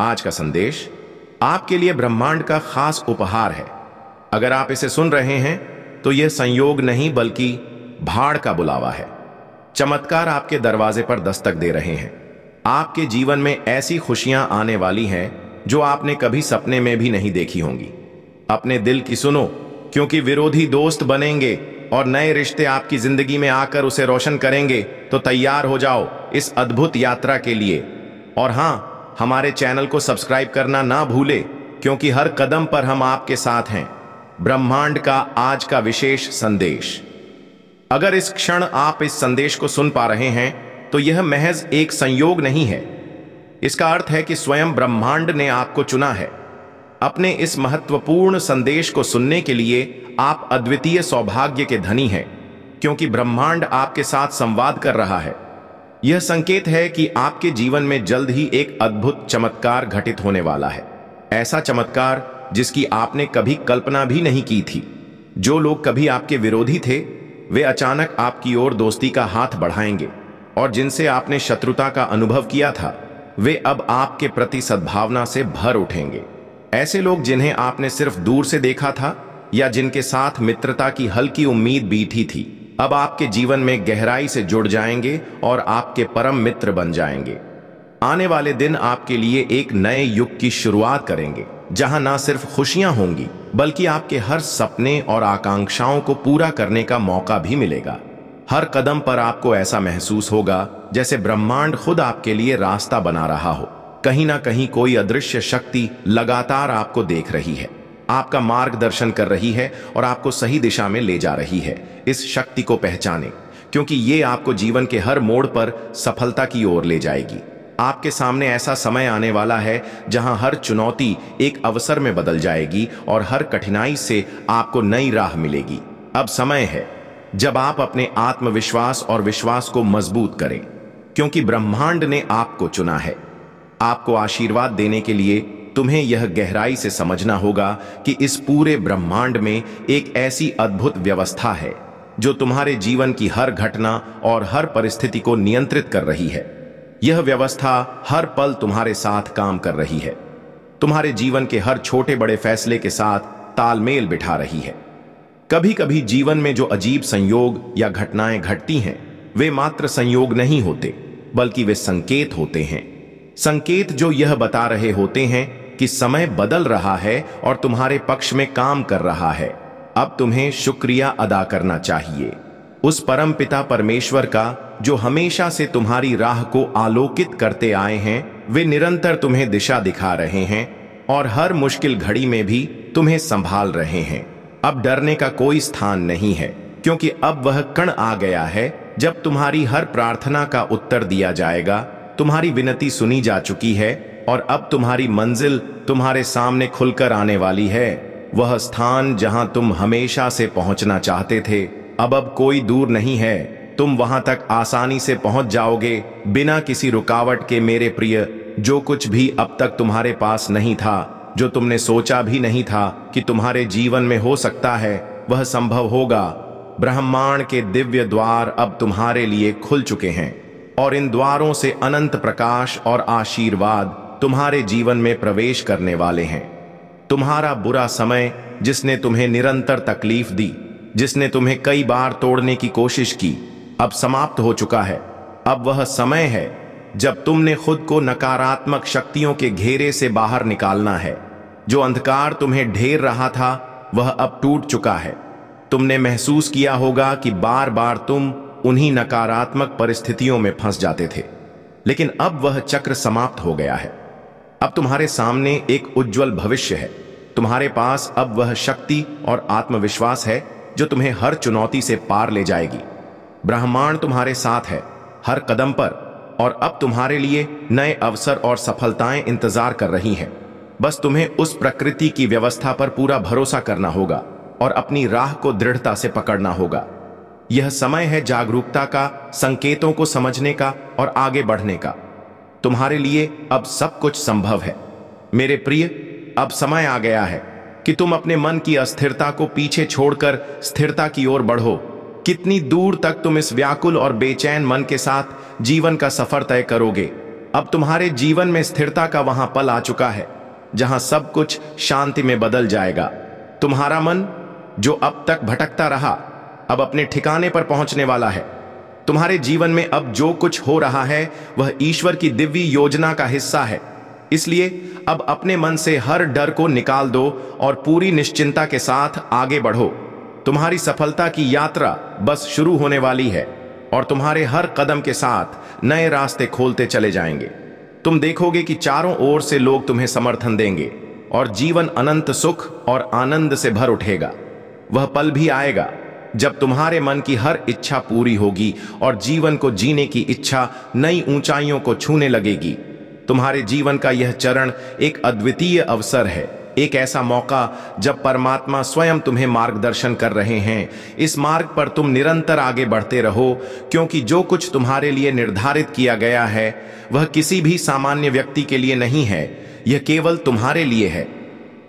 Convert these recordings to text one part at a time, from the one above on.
आज का संदेश आपके लिए ब्रह्मांड का खास उपहार है। अगर आप इसे सुन रहे हैं तो यह संयोग नहीं बल्कि भाड़ का बुलावा है। चमत्कार आपके दरवाजे पर दस्तक दे रहे हैं। आपके जीवन में ऐसी खुशियां आने वाली हैं जो आपने कभी सपने में भी नहीं देखी होंगी। अपने दिल की सुनो, क्योंकि विरोधी दोस्त बनेंगे और नए रिश्ते आपकी जिंदगी में आकर उसे रोशन करेंगे। तो तैयार हो जाओ इस अद्भुत यात्रा के लिए। और हां, हमारे चैनल को सब्सक्राइब करना ना भूले, क्योंकि हर कदम पर हम आपके साथ हैं। ब्रह्मांड का आज का विशेष संदेश। अगर इस क्षण आप इस संदेश को सुन पा रहे हैं तो यह महज एक संयोग नहीं है। इसका अर्थ है कि स्वयं ब्रह्मांड ने आपको चुना है। अपने इस महत्वपूर्ण संदेश को सुनने के लिए आप अद्वितीय सौभाग्य के धनी हैं, क्योंकि ब्रह्मांड आपके साथ संवाद कर रहा है। यह संकेत है कि आपके जीवन में जल्द ही एक अद्भुत चमत्कार घटित होने वाला है। ऐसा चमत्कार जिसकी आपने कभी कल्पना भी नहीं की थी। जो लोग कभी आपके विरोधी थे, वे अचानक आपकी ओर दोस्ती का हाथ बढ़ाएंगे, और जिनसे आपने शत्रुता का अनुभव किया था, वे अब आपके प्रति सद्भावना से भर उठेंगे। ऐसे लोग जिन्हें आपने सिर्फ दूर से देखा था या जिनके साथ मित्रता की हल्की उम्मीद बीठी थी, अब आपके जीवन में गहराई से जुड़ जाएंगे और आपके परम मित्र बन जाएंगे। आने वाले दिन आपके लिए एक नए युग की शुरुआत करेंगे, जहां ना सिर्फ खुशियां होंगी बल्कि आपके हर सपने और आकांक्षाओं को पूरा करने का मौका भी मिलेगा। हर कदम पर आपको ऐसा महसूस होगा जैसे ब्रह्मांड खुद आपके लिए रास्ता बना रहा हो। कहीं ना कहीं कोई अदृश्य शक्ति लगातार आपको देख रही है, आपका मार्गदर्शन कर रही है और आपको सही दिशा में ले जा रही है। इस शक्ति को पहचानें, क्योंकि ये आपको जीवन के हर मोड़ पर सफलता की ओर ले जाएगी। आपके सामने ऐसा समय आने वाला है जहां हर चुनौती एक अवसर में बदल जाएगी और हर कठिनाई से आपको नई राह मिलेगी। अब समय है जब आप अपने आत्मविश्वास और विश्वास को मजबूत करें, क्योंकि ब्रह्मांड ने आपको चुना है। आपको आशीर्वाद देने के लिए तुम्हें यह गहराई से समझना होगा कि इस पूरे ब्रह्मांड में एक ऐसी अद्भुत व्यवस्था है जो तुम्हारे जीवन की हर घटना और हर परिस्थिति को नियंत्रित कर रही है। यह व्यवस्था हर पल तुम्हारे साथ काम कर रही है, तुम्हारे जीवन के हर छोटे बड़े फैसले के साथ तालमेल बिठा रही है। कभी कभी जीवन में जो अजीब संयोग या घटनाएं घटती हैं, वे मात्र संयोग नहीं होते, बल्कि वे संकेत होते हैं। संकेत जो यह बता रहे होते हैं कि समय बदल रहा है और तुम्हारे पक्ष में काम कर रहा है। अब तुम्हें शुक्रिया अदा करना चाहिए उस परम पिता परमेश्वर का, जो हमेशा से तुम्हारी राह को आलोकित करते आए हैं। वे निरंतर तुम्हें दिशा दिखा रहे हैं और हर मुश्किल घड़ी में भी तुम्हें संभाल रहे हैं। अब डरने का कोई स्थान नहीं है, क्योंकि अब वह कण आ गया है जब तुम्हारी हर प्रार्थना का उत्तर दिया जाएगा। तुम्हारी विनती सुनी जा चुकी है और अब तुम्हारी मंजिल तुम्हारे सामने खुलकर आने वाली है। वह स्थान जहां तुम हमेशा से पहुंचना चाहते थे, अब कोई दूर नहीं है। तुम वहां तक आसानी से पहुंच जाओगे, बिना किसी रुकावट के। मेरे प्रिय, जो कुछ भी अब तक तुम्हारे पास नहीं था, जो तुमने सोचा भी नहीं था कि तुम्हारे जीवन में हो सकता है, वह संभव होगा। ब्रह्मांड के दिव्य द्वार अब तुम्हारे लिए खुल चुके हैं और इन द्वारों से अनंत प्रकाश और आशीर्वाद तुम्हारे जीवन में प्रवेश करने वाले हैं। तुम्हारा बुरा समय, जिसने तुम्हें निरंतर तकलीफ दी, जिसने तुम्हें कई बार तोड़ने की कोशिश की, अब समाप्त हो चुका है। अब वह समय है जब तुमने खुद को नकारात्मक शक्तियों के घेरे से बाहर निकालना है। जो अंधकार तुम्हें ढेर रहा था, वह अब टूट चुका है। तुमने महसूस किया होगा कि बार बार तुम उन्हीं नकारात्मक परिस्थितियों में फंस जाते थे, लेकिन अब वह चक्र समाप्त हो गया है। अब तुम्हारे सामने एक उज्जवल भविष्य है। तुम्हारे पास अब वह शक्ति और आत्मविश्वास है जो तुम्हें हर चुनौती से पार ले जाएगी। ब्रह्मांड तुम्हारे साथ है हर कदम पर, और अब तुम्हारे लिए नए अवसर और सफलताएं इंतजार कर रही हैं। बस तुम्हें उस प्रकृति की व्यवस्था पर पूरा भरोसा करना होगा और अपनी राह को दृढ़ता से पकड़ना होगा। यह समय है जागरूकता का, संकेतों को समझने का और आगे बढ़ने का। तुम्हारे लिए अब सब कुछ संभव है। मेरे प्रिय, अब समय आ गया है कि तुम अपने मन की अस्थिरता को पीछे छोड़कर स्थिरता की ओर बढ़ो। कितनी दूर तक तुम इस व्याकुल और बेचैन मन के साथ जीवन का सफर तय करोगे? अब तुम्हारे जीवन में स्थिरता का वहां पल आ चुका है जहां सब कुछ शांति में बदल जाएगा। तुम्हारा मन जो अब तक भटकता रहा अब अपने ठिकाने पर पहुंचने वाला है। तुम्हारे जीवन में अब जो कुछ हो रहा है वह ईश्वर की दिव्य योजना का हिस्सा है। इसलिए अब अपने मन से हर डर को निकाल दो और पूरी निश्चिंता के साथ आगे बढ़ो। तुम्हारी सफलता की यात्रा बस शुरू होने वाली है और तुम्हारे हर कदम के साथ नए रास्ते खोलते चले जाएंगे। तुम देखोगे कि चारों ओर से लोग तुम्हें समर्थन देंगे और जीवन अनंत सुख और आनंद से भर उठेगा। वह पल भी आएगा जब तुम्हारे मन की हर इच्छा पूरी होगी और जीवन को जीने की इच्छा नई ऊंचाइयों को छूने लगेगी। तुम्हारे जीवन का यह चरण एक अद्वितीय अवसर है, एक ऐसा मौका जब परमात्मा स्वयं तुम्हें मार्गदर्शन कर रहे हैं। इस मार्ग पर तुम निरंतर आगे बढ़ते रहो, क्योंकि जो कुछ तुम्हारे लिए निर्धारित किया गया है वह किसी भी सामान्य व्यक्ति के लिए नहीं है, यह केवल तुम्हारे लिए है।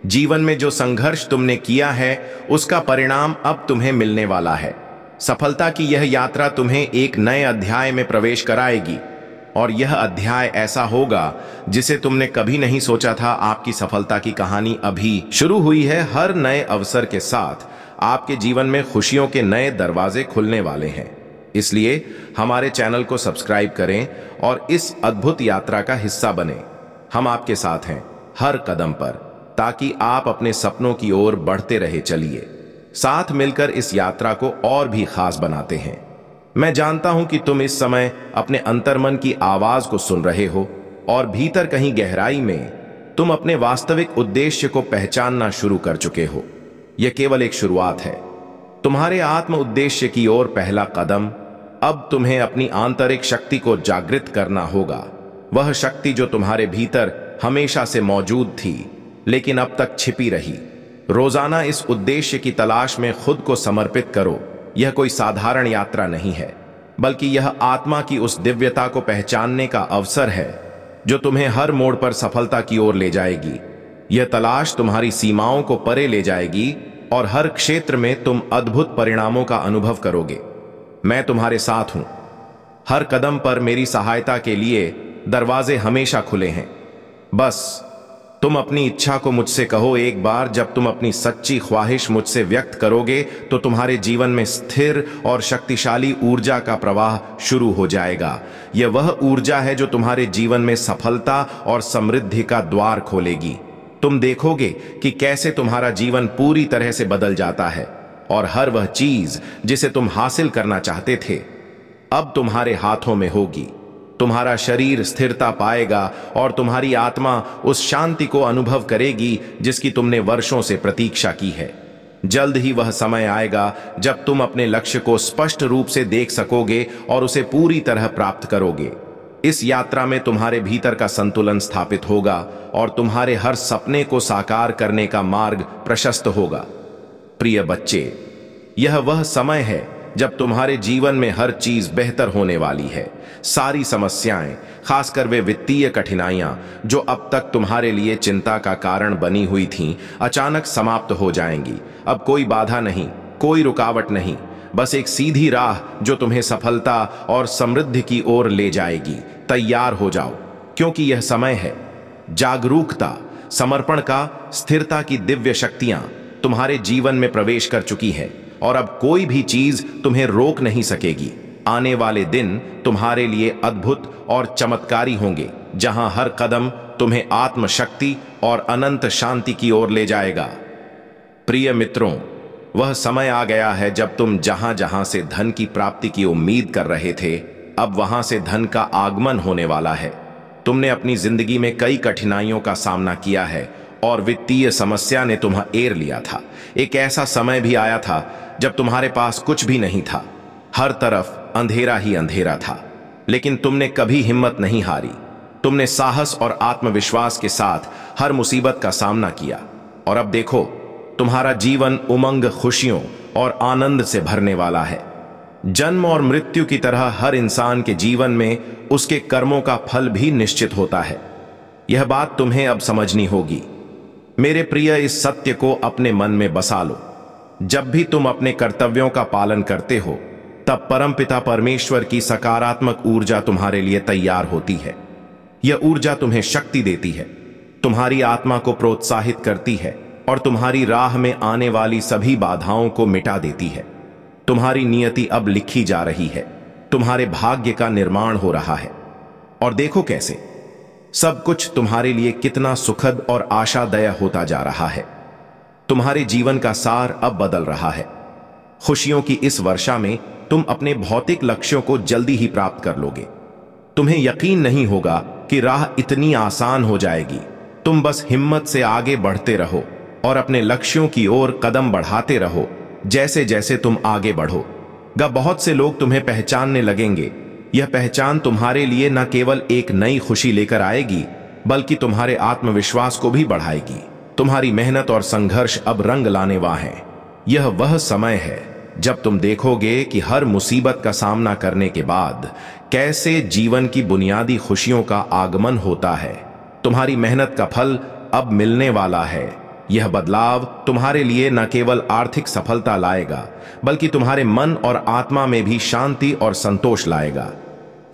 जीवन में जो संघर्ष तुमने किया है उसका परिणाम अब तुम्हें मिलने वाला है। सफलता की यह यात्रा तुम्हें एक नए अध्याय में प्रवेश कराएगी और यह अध्याय ऐसा होगा जिसे तुमने कभी नहीं सोचा था। आपकी सफलता की कहानी अभी शुरू हुई है। हर नए अवसर के साथ आपके जीवन में खुशियों के नए दरवाजे खुलने वाले हैं। इसलिए हमारे चैनल को सब्सक्राइब करें और इस अद्भुत यात्रा का हिस्सा बने। हम आपके साथ हैं हर कदम पर, ताकि आप अपने सपनों की ओर बढ़ते रहे। चलिए साथ मिलकर इस यात्रा को और भी खास बनाते हैं। मैं जानता हूं कि तुम इस समय अपने अंतर्मन की आवाज को सुन रहे हो और भीतर कहीं गहराई में तुम अपने वास्तविक उद्देश्य को पहचानना शुरू कर चुके हो। यह केवल एक शुरुआत है। तुम्हारे आत्म उद्देश्य की ओर पहला कदम। अब तुम्हें अपनी आंतरिक शक्ति को जागृत करना होगा। वह शक्ति जो तुम्हारे भीतर हमेशा से मौजूद थी लेकिन अब तक छिपी रही। रोजाना इस उद्देश्य की तलाश में खुद को समर्पित करो। यह कोई साधारण यात्रा नहीं है, बल्कि यह आत्मा की उस दिव्यता को पहचानने का अवसर है जो तुम्हें हर मोड़ पर सफलता की ओर ले जाएगी। यह तलाश तुम्हारी सीमाओं को परे ले जाएगी और हर क्षेत्र में तुम अद्भुत परिणामों का अनुभव करोगे। मैं तुम्हारे साथ हूं। हर कदम पर मेरी सहायता के लिए दरवाजे हमेशा खुले हैं। बस तुम अपनी इच्छा को मुझसे कहो। एक बार जब तुम अपनी सच्ची ख्वाहिश मुझसे व्यक्त करोगे तो तुम्हारे जीवन में स्थिर और शक्तिशाली ऊर्जा का प्रवाह शुरू हो जाएगा। यह वह ऊर्जा है जो तुम्हारे जीवन में सफलता और समृद्धि का द्वार खोलेगी। तुम देखोगे कि कैसे तुम्हारा जीवन पूरी तरह से बदल जाता है और हर वह चीज जिसे तुम हासिल करना चाहते थे अब तुम्हारे हाथों में होगी। तुम्हारा शरीर स्थिरता पाएगा और तुम्हारी आत्मा उस शांति को अनुभव करेगी जिसकी तुमने वर्षों से प्रतीक्षा की है। जल्द ही वह समय आएगा जब तुम अपने लक्ष्य को स्पष्ट रूप से देख सकोगे और उसे पूरी तरह प्राप्त करोगे। इस यात्रा में तुम्हारे भीतर का संतुलन स्थापित होगा और तुम्हारे हर सपने को साकार करने का मार्ग प्रशस्त होगा। प्रिय बच्चे, यह वह समय है जब तुम्हारे जीवन में हर चीज बेहतर होने वाली है। सारी समस्याएं, खासकर वे वित्तीय कठिनाइयां जो अब तक तुम्हारे लिए चिंता का कारण बनी हुई थीं, अचानक समाप्त हो जाएंगी। अब कोई बाधा नहीं, कोई रुकावट नहीं, बस एक सीधी राह जो तुम्हें सफलता और समृद्धि की ओर ले जाएगी। तैयार हो जाओ, क्योंकि यह समय है जागरूकता, समर्पण का। स्थिरता की दिव्य शक्तियां तुम्हारे जीवन में प्रवेश कर चुकी है और अब कोई भी चीज तुम्हें रोक नहीं सकेगी। आने वाले दिन तुम्हारे लिए अद्भुत और चमत्कारी होंगे, जहां हर कदम तुम्हें आत्मशक्ति और अनंत शांति की ओर ले जाएगा। प्रिय मित्रों, वह समय आ गया है जब तुम जहां जहां से धन की प्राप्ति की उम्मीद कर रहे थे, अब वहां से धन का आगमन होने वाला है। तुमने अपनी जिंदगी में कई कठिनाइयों का सामना किया है और वित्तीय समस्या ने तुम्हें घेर लिया था। एक ऐसा समय भी आया था जब तुम्हारे पास कुछ भी नहीं था, हर तरफ अंधेरा ही अंधेरा था, लेकिन तुमने कभी हिम्मत नहीं हारी। तुमने साहस और आत्मविश्वास के साथ हर मुसीबत का सामना किया और अब देखो, तुम्हारा जीवन उमंग, खुशियों और आनंद से भरने वाला है। जन्म और मृत्यु की तरह हर इंसान के जीवन में उसके कर्मों का फल भी निश्चित होता है। यह बात तुम्हें अब समझनी होगी। मेरे प्रिय, इस सत्य को अपने मन में बसा लो। जब भी तुम अपने कर्तव्यों का पालन करते हो, तब परमपिता परमेश्वर की सकारात्मक ऊर्जा तुम्हारे लिए तैयार होती है। यह ऊर्जा तुम्हें शक्ति देती है, तुम्हारी आत्मा को प्रोत्साहित करती है और तुम्हारी राह में आने वाली सभी बाधाओं को मिटा देती है। तुम्हारी नियति अब लिखी जा रही है, तुम्हारे भाग्य का निर्माण हो रहा है। और देखो कैसे सब कुछ तुम्हारे लिए कितना सुखद और आशादय होता जा रहा है। तुम्हारे जीवन का सार अब बदल रहा है। खुशियों की इस वर्षा में तुम अपने भौतिक लक्ष्यों को जल्दी ही प्राप्त कर लोगे। तुम्हें यकीन नहीं होगा कि राह इतनी आसान हो जाएगी। तुम बस हिम्मत से आगे बढ़ते रहो और अपने लक्ष्यों की ओर कदम बढ़ाते रहो। जैसे जैसे तुम आगे बढ़ोगा, बहुत से लोग तुम्हें पहचानने लगेंगे। यह पहचान तुम्हारे लिए न केवल एक नई खुशी लेकर आएगी, बल्कि तुम्हारे आत्मविश्वास को भी बढ़ाएगी। तुम्हारी मेहनत और संघर्ष अब रंग लाने वाले हैं। यह वह समय है जब तुम देखोगे कि हर मुसीबत का सामना करने के बाद कैसे जीवन की बुनियादी खुशियों का आगमन होता है। तुम्हारी मेहनत का फल अब मिलने वाला है। यह बदलाव तुम्हारे लिए न केवल आर्थिक सफलता लाएगा, बल्कि तुम्हारे मन और आत्मा में भी शांति और संतोष लाएगा।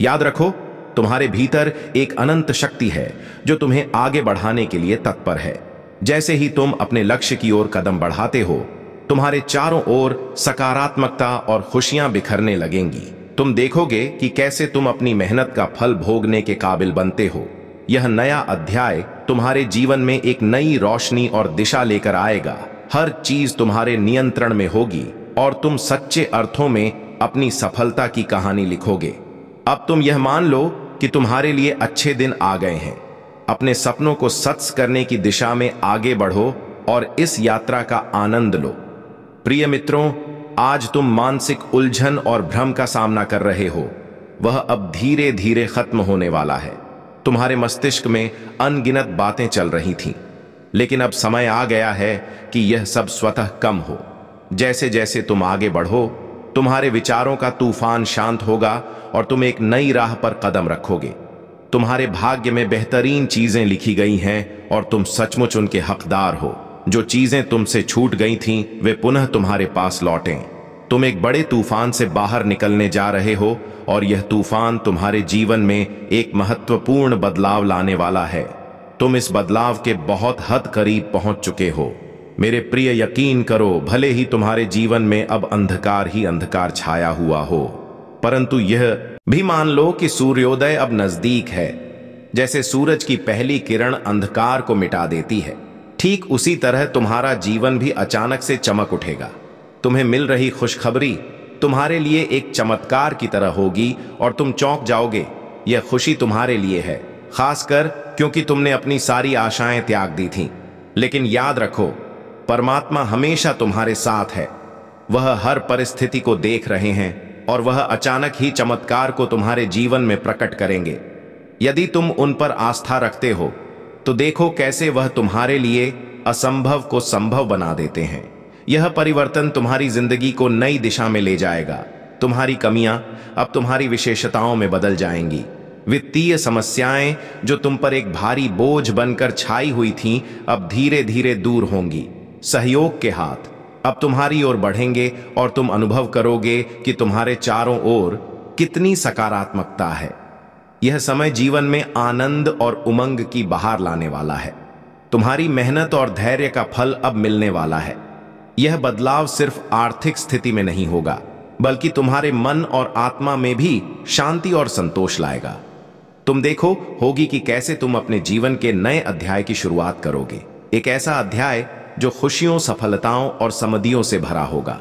याद रखो, तुम्हारे भीतर एक अनंत शक्ति है जो तुम्हें आगे बढ़ाने के लिए तत्पर है। जैसे ही तुम अपने लक्ष्य की ओर कदम बढ़ाते हो, तुम्हारे चारों ओर सकारात्मकता और खुशियां बिखरने लगेंगी। तुम देखोगे कि कैसे तुम अपनी मेहनत का फल भोगने के काबिल बनते हो। यह नया अध्याय तुम्हारे जीवन में एक नई रोशनी और दिशा लेकर आएगा। हर चीज तुम्हारे नियंत्रण में होगी और तुम सच्चे अर्थों में अपनी सफलता की कहानी लिखोगे। अब तुम यह मान लो कि तुम्हारे लिए अच्छे दिन आ गए हैं। अपने सपनों को सच करने की दिशा में आगे बढ़ो और इस यात्रा का आनंद लो। प्रिय मित्रों, आज तुम मानसिक उलझन और भ्रम का सामना कर रहे हो। वह अब धीरे धीरे खत्म होने वाला है। तुम्हारे मस्तिष्क में अनगिनत बातें चल रही थीं, लेकिन अब समय आ गया है कि यह सब स्वतः कम हो। जैसे जैसे तुम आगे बढ़ो, तुम्हारे विचारों का तूफान शांत होगा और तुम एक नई राह पर कदम रखोगे। तुम्हारे भाग्य में बेहतरीन चीजें लिखी गई हैं और तुम सचमुच उनके हकदार हो। जो चीजें तुमसे छूट गई थीं, वे पुनः तुम्हारे पास लौटें। तुम एक बड़े तूफान से बाहर निकलने जा रहे हो और यह तूफान तुम्हारे जीवन में एक महत्वपूर्ण बदलाव लाने वाला है। तुम इस बदलाव के बहुत हद करीब पहुंच चुके हो। मेरे प्रिय, यकीन करो, भले ही तुम्हारे जीवन में अब अंधकार ही अंधकार छाया हुआ हो, परंतु यह भी मान लो कि सूर्योदय अब नजदीक है। जैसे सूरज की पहली किरण अंधकार को मिटा देती है, ठीक उसी तरह तुम्हारा जीवन भी अचानक से चमक उठेगा। तुम्हें मिल रही खुशखबरी तुम्हारे लिए एक चमत्कार की तरह होगी और तुम चौंक जाओगे। यह खुशी तुम्हारे लिए है, खासकर क्योंकि तुमने अपनी सारी आशाएं त्याग दी थीं। लेकिन याद रखो, परमात्मा हमेशा तुम्हारे साथ है। वह हर परिस्थिति को देख रहे हैं और वह अचानक ही चमत्कार को तुम्हारे जीवन में प्रकट करेंगे। यदि तुम उन पर आस्था रखते हो तो देखो कैसे वह तुम्हारे लिए असंभव को संभव बना देते हैं। यह परिवर्तन तुम्हारी जिंदगी को नई दिशा में ले जाएगा। तुम्हारी कमियां अब तुम्हारी विशेषताओं में बदल जाएंगी। वित्तीय समस्याएं जो तुम पर एक भारी बोझ बनकर छाई हुई थीं, अब धीरे धीरे दूर होंगी। सहयोग के हाथ अब तुम्हारी ओर बढ़ेंगे और तुम अनुभव करोगे कि तुम्हारे चारों ओर कितनी सकारात्मकता है। यह समय जीवन में आनंद और उमंग की बहार लाने वाला है। तुम्हारी मेहनत और धैर्य का फल अब मिलने वाला है। यह बदलाव सिर्फ आर्थिक स्थिति में नहीं होगा, बल्कि तुम्हारे मन और आत्मा में भी शांति और संतोष लाएगा। तुम देखो होगी कि कैसे तुम अपने जीवन के नए अध्याय की शुरुआत करोगे। एक ऐसा अध्याय जो खुशियों, सफलताओं और समृद्धियों से भरा होगा।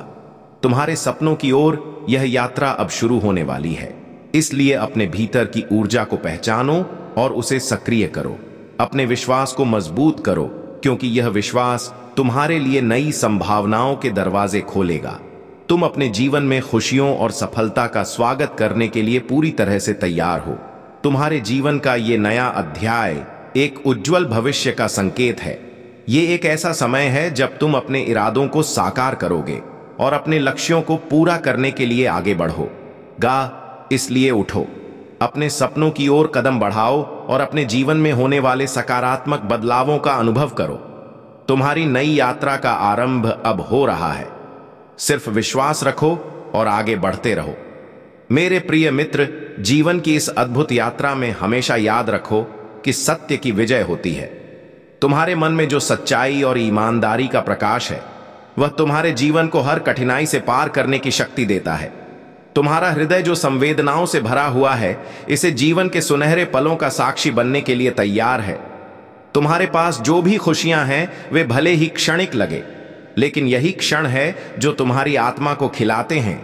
तुम्हारे सपनों की ओर यह यात्रा अब शुरू होने वाली है। इसलिए अपने भीतर की ऊर्जा को पहचानो और उसे सक्रिय करो। अपने विश्वास को मजबूत करो, क्योंकि यह विश्वास तुम्हारे लिए नई संभावनाओं के दरवाजे खोलेगा। तुम अपने जीवन में खुशियों और सफलता का स्वागत करने के लिए पूरी तरह से तैयार हो। तुम्हारे जीवन का ये नया अध्याय एक उज्जवल भविष्य का संकेत है। ये एक ऐसा समय है जब तुम अपने इरादों को साकार करोगे और अपने लक्ष्यों को पूरा करने के लिए आगे बढ़ोगा। इसलिए उठो, अपने सपनों की ओर कदम बढ़ाओ और अपने जीवन में होने वाले सकारात्मक बदलावों का अनुभव करो। तुम्हारी नई यात्रा का आरंभ अब हो रहा है। सिर्फ विश्वास रखो और आगे बढ़ते रहो। मेरे प्रिय मित्र, जीवन की इस अद्भुत यात्रा में हमेशा याद रखो कि सत्य की विजय होती है। तुम्हारे मन में जो सच्चाई और ईमानदारी का प्रकाश है, वह तुम्हारे जीवन को हर कठिनाई से पार करने की शक्ति देता है। तुम्हारा हृदय जो संवेदनाओं से भरा हुआ है, इसे जीवन के सुनहरे पलों का साक्षी बनने के लिए तैयार है। तुम्हारे पास जो भी खुशियां हैं, वे भले ही क्षणिक लगे, लेकिन यही क्षण है जो तुम्हारी आत्मा को खिलाते हैं।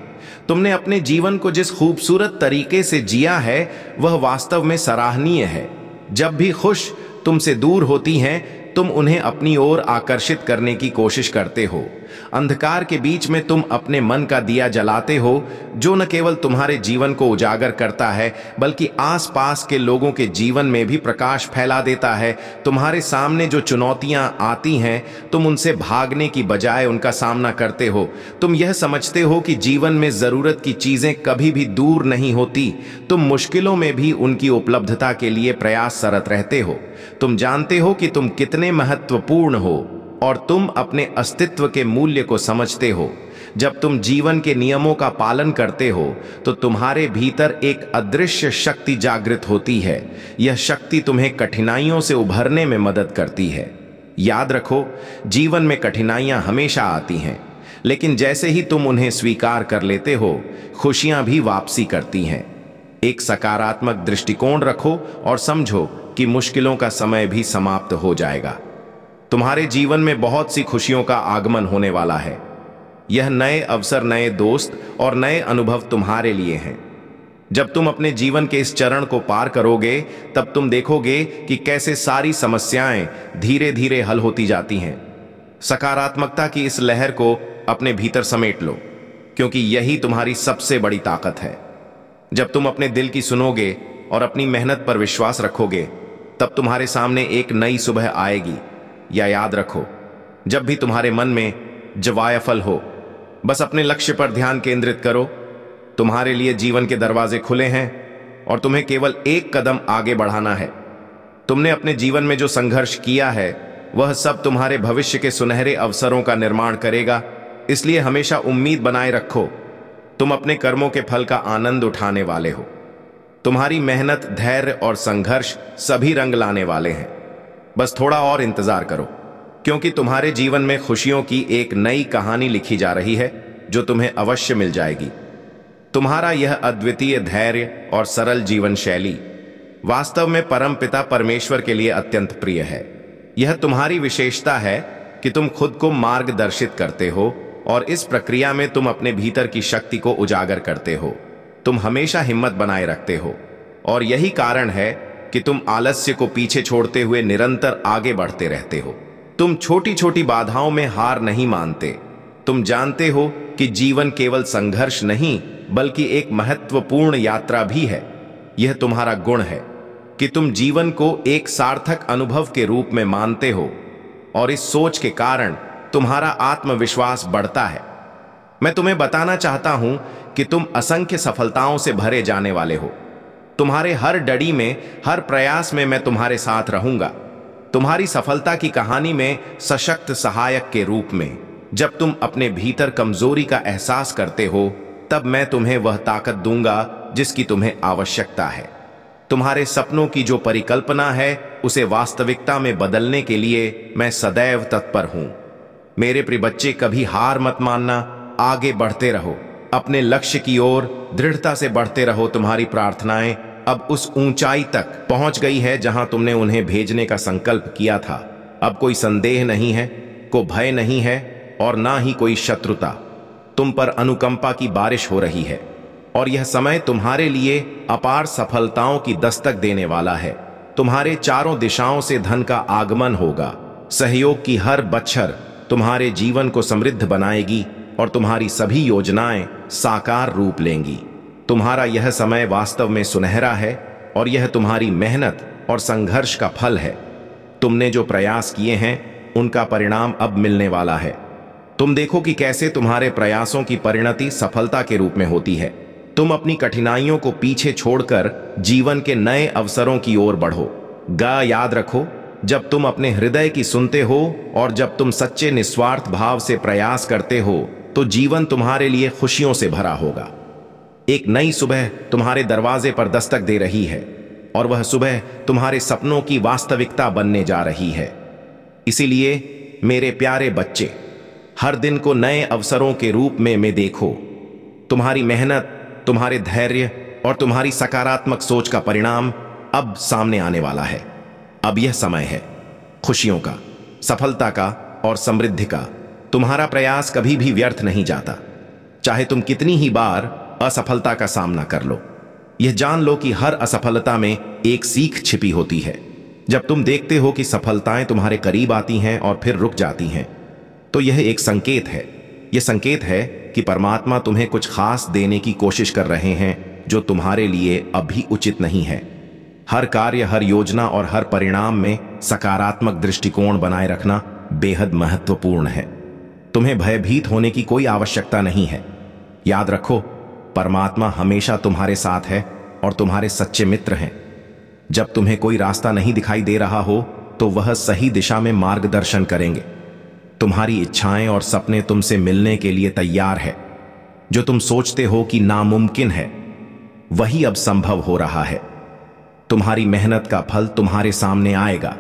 तुमने अपने जीवन को जिस खूबसूरत तरीके से जिया है, वह वास्तव में सराहनीय है। जब भी खुश तुमसे दूर होती हैं, तुम उन्हें अपनी ओर आकर्षित करने की कोशिश करते हो। अंधकार के बीच में तुम अपने मन का दिया जलाते हो, जो न केवल तुम्हारे जीवन को उजागर करता है, बल्कि आसपास के लोगों के जीवन में भी प्रकाश फैला देता है। तुम्हारे सामने जो चुनौतियां आती हैं, तुम उनसे भागने की बजाय उनका सामना करते हो। तुम यह समझते हो कि जीवन में जरूरत की चीजें कभी भी दूर नहीं होती। तुम मुश्किलों में भी उनकी उपलब्धता के लिए प्रयासरत रहते हो। तुम जानते हो कि तुम कितने महत्वपूर्ण हो और तुम अपने अस्तित्व के मूल्य को समझते हो। जब तुम जीवन के नियमों का पालन करते हो, तो तुम्हारे भीतर एक अदृश्य शक्ति जागृत होती है। यह शक्ति तुम्हें कठिनाइयों से उभरने में मदद करती है। याद रखो, जीवन में कठिनाइयां हमेशा आती हैं, लेकिन जैसे ही तुम उन्हें स्वीकार कर लेते हो, खुशियां भी वापसी करती हैं। एक सकारात्मक दृष्टिकोण रखो और समझो कि मुश्किलों का समय भी समाप्त हो जाएगा। तुम्हारे जीवन में बहुत सी खुशियों का आगमन होने वाला है। यह नए अवसर, नए दोस्त और नए अनुभव तुम्हारे लिए हैं। जब तुम अपने जीवन के इस चरण को पार करोगे, तब तुम देखोगे कि कैसे सारी समस्याएं धीरे धीरे हल होती जाती हैं। सकारात्मकता की इस लहर को अपने भीतर समेट लो, क्योंकि यही तुम्हारी सबसे बड़ी ताकत है। जब तुम अपने दिल की सुनोगे और अपनी मेहनत पर विश्वास रखोगे, तब तुम्हारे सामने एक नई सुबह आएगी। या याद रखो, जब भी तुम्हारे मन में जवायफल हो, बस अपने लक्ष्य पर ध्यान केंद्रित करो। तुम्हारे लिए जीवन के दरवाजे खुले हैं और तुम्हें केवल एक कदम आगे बढ़ाना है। तुमने अपने जीवन में जो संघर्ष किया है, वह सब तुम्हारे भविष्य के सुनहरे अवसरों का निर्माण करेगा। इसलिए हमेशा उम्मीद बनाए रखो। तुम अपने कर्मों के फल का आनंद उठाने वाले हो। तुम्हारी मेहनत, धैर्य और संघर्ष सभी रंग लाने वाले हैं। बस थोड़ा और इंतजार करो, क्योंकि तुम्हारे जीवन में खुशियों की एक नई कहानी लिखी जा रही है, जो तुम्हें अवश्य मिल जाएगी। तुम्हारा यह अद्वितीय धैर्य और सरल जीवन शैली वास्तव में परमपिता परमेश्वर के लिए अत्यंत प्रिय है। यह तुम्हारी विशेषता है कि तुम खुद को मार्गदर्शित करते हो और इस प्रक्रिया में तुम अपने भीतर की शक्ति को उजागर करते हो। तुम हमेशा हिम्मत बनाए रखते हो और यही कारण है कि तुम आलस्य को पीछे छोड़ते हुए निरंतर आगे बढ़ते रहते हो। तुम छोटी छोटी बाधाओं में हार नहीं मानते। तुम जानते हो कि जीवन केवल संघर्ष नहीं, बल्कि एक महत्वपूर्ण यात्रा भी है। यह तुम्हारा गुण है कि तुम जीवन को एक सार्थक अनुभव के रूप में मानते हो और इस सोच के कारण तुम्हारा आत्मविश्वास बढ़ता है। मैं तुम्हें बताना चाहता हूं कि तुम असंख्य सफलताओं से भरे जाने वाले हो। तुम्हारे हर डड़ी में, हर प्रयास में मैं तुम्हारे साथ रहूंगा। तुम्हारी सफलता की कहानी में सशक्त सहायक के रूप में। जब तुम अपने भीतर कमजोरी का एहसास करते हो, तब मैं तुम्हें वह ताकत दूंगा जिसकी तुम्हें आवश्यकता है। तुम्हारे सपनों की जो परिकल्पना है, उसे वास्तविकता में बदलने के लिए मैं सदैव तत्पर हूं। मेरे प्रिय बच्चे, कभी हार मत मानना। आगे बढ़ते रहो, अपने लक्ष्य की ओर दृढ़ता से बढ़ते रहो। तुम्हारी प्रार्थनाएं अब उस ऊंचाई तक पहुंच गई है जहां तुमने उन्हें भेजने का संकल्प किया था। अब कोई संदेह नहीं है, कोई भय नहीं है और ना ही कोई शत्रुता। तुम पर अनुकंपा की बारिश हो रही है और यह समय तुम्हारे लिए अपार सफलताओं की दस्तक देने वाला है। तुम्हारे चारों दिशाओं से धन का आगमन होगा। सहयोग की हर बछर तुम्हारे जीवन को समृद्ध बनाएगी और तुम्हारी सभी योजनाएं साकार रूप लेंगी। तुम्हारा यह समय वास्तव में सुनहरा है और यह तुम्हारी मेहनत और संघर्ष का फल है। तुमने जो प्रयास किए हैं, उनका परिणाम अब मिलने वाला है। तुम देखो कि कैसे तुम्हारे प्रयासों की परिणति सफलता के रूप में होती है। तुम अपनी कठिनाइयों को पीछे छोड़कर जीवन के नए अवसरों की ओर बढ़ो। याद रखो, जब तुम अपने हृदय की सुनते हो और जब तुम सच्चे निस्वार्थ भाव से प्रयास करते हो, तो जीवन तुम्हारे लिए खुशियों से भरा होगा। एक नई सुबह तुम्हारे दरवाजे पर दस्तक दे रही है। और वह सुबह तुम्हारे सपनों की वास्तविकता बनने जा रही है। इसीलिए मेरे प्यारे बच्चे, हर दिन को नए अवसरों के रूप में देखो। तुम्हारी मेहनत, तुम्हारे धैर्य और तुम्हारी सकारात्मक सोच का परिणाम अब सामने आने वाला है। अब यह समय है खुशियों का, सफलता का और समृद्धि का। तुम्हारा प्रयास कभी भी व्यर्थ नहीं जाता, चाहे तुम कितनी ही बार असफलता का सामना कर लो। यह जान लो कि हर असफलता में एक सीख छिपी होती है। जब तुम देखते हो कि सफलताएं तुम्हारे करीब आती हैं और फिर रुक जाती हैं, तो यह एक संकेत है। यह संकेत है कि परमात्मा तुम्हें कुछ खास देने की कोशिश कर रहे हैं जो तुम्हारे लिए अभी उचित नहीं है। हर कार्य, हर योजना और हर परिणाम में सकारात्मक दृष्टिकोण बनाए रखना बेहद महत्वपूर्ण है। तुम्हें भयभीत होने की कोई आवश्यकता नहीं है। याद रखो, परमात्मा हमेशा तुम्हारे साथ है और तुम्हारे सच्चे मित्र हैं। जब तुम्हें कोई रास्ता नहीं दिखाई दे रहा हो तो वह सही दिशा में मार्गदर्शन करेंगे। तुम्हारी इच्छाएं और सपने तुमसे मिलने के लिए तैयार है। जो तुम सोचते हो कि नामुमकिन है, वही अब संभव हो रहा है। तुम्हारी मेहनत का फल तुम्हारे सामने आएगा।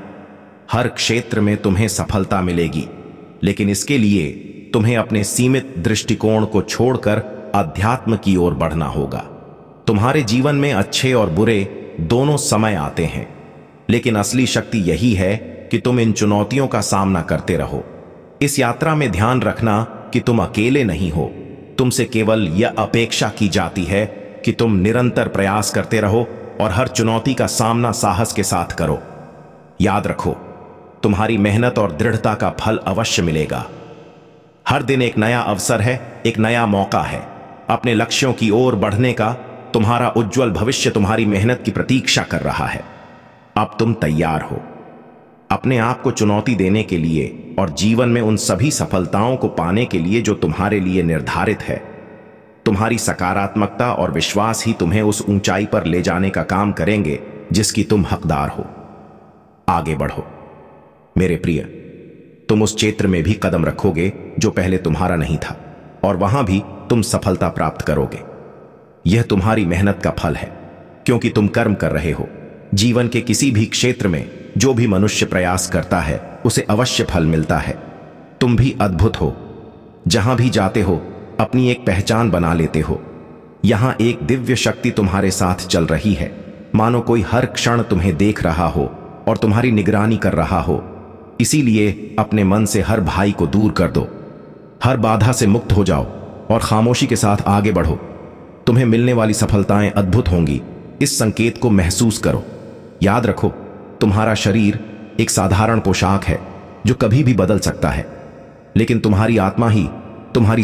हर क्षेत्र में तुम्हें सफलता मिलेगी, लेकिन इसके लिए तुम्हें अपने सीमित दृष्टिकोण को छोड़कर अध्यात्म की ओर बढ़ना होगा। तुम्हारे जीवन में अच्छे और बुरे दोनों समय आते हैं, लेकिन असली शक्ति यही है कि तुम इन चुनौतियों का सामना करते रहो। इस यात्रा में ध्यान रखना कि तुम अकेले नहीं हो। तुमसे केवल यह अपेक्षा की जाती है कि तुम निरंतर प्रयास करते रहो और हर चुनौती का सामना साहस के साथ करो। याद रखो, तुम्हारी मेहनत और दृढ़ता का फल अवश्य मिलेगा। हर दिन एक नया अवसर है, एक नया मौका है। अपने लक्ष्यों की ओर बढ़ने का तुम्हारा उज्जवल भविष्य तुम्हारी मेहनत की प्रतीक्षा कर रहा है। अब तुम तैयार हो अपने आप को चुनौती देने के लिए और जीवन में उन सभी सफलताओं को पाने के लिए जो तुम्हारे लिए निर्धारित है। तुम्हारी सकारात्मकता और विश्वास ही तुम्हें उस ऊंचाई पर ले जाने का काम करेंगे जिसकी तुम हकदार हो। आगे बढ़ो मेरे प्रिय। तुम उस क्षेत्र में भी कदम रखोगे जो पहले तुम्हारा नहीं था, और वहां भी तुम सफलता प्राप्त करोगे। यह तुम्हारी मेहनत का फल है, क्योंकि तुम कर्म कर रहे हो। जीवन के किसी भी क्षेत्र में जो भी मनुष्य प्रयास करता है उसे अवश्य फल मिलता है। तुम भी अद्भुत हो। जहां भी जाते हो अपनी एक पहचान बना लेते हो। यहां एक दिव्य शक्ति तुम्हारे साथ चल रही है, मानो कोई हर क्षण तुम्हें देख रहा हो और तुम्हारी निगरानी कर रहा हो। इसीलिए अपने मन से हर भाई को दूर कर दो, हर बाधा से मुक्त हो जाओ और खामोशी के साथ आगे बढ़ो। तुम्हें मिलने वाली सफलताएं अद्भुत होंगी। इस संकेत को महसूस करो। याद रखो, तुम्हारा शरीर एक साधारण पोशाक है जो कभी भी बदल सकता है, लेकिन तुम्हारी आत्मा ही तुम्हारी